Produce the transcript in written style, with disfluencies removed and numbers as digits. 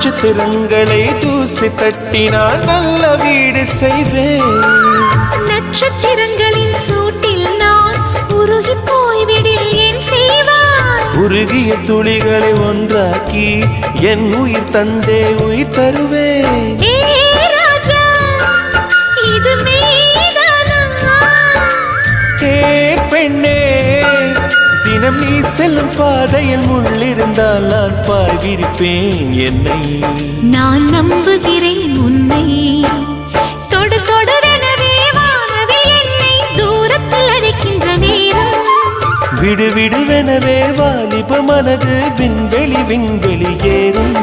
நட்சத்திரங்களை தூசி தட்டினால் நல்ல வீடு செய்வேன். நட்சத்திரங்களின் சூட்டில் நான் உருகி போய்விடில் ஏன் செய்வாய்? உருகிய துளிகளை ஒன்றாக்கி என் உயிர் தந்தே உயிர் தருவேன். இது மெய்தானா? பெண்ணே, தினம் நீ செல்லும் பாதையில் முள்ளிருந்தால் நான் பாய்விருப்பேன். என்னை நான் நம்புகிறேன் உன்னை. தொடு தொடரெனவே வானவில் என்னை தூரத்தில் அழைக்கின்ற நேரம். விடு விடுவெனவே வாலிப மனது விண்வெளி விண்வெளி ஏறும்.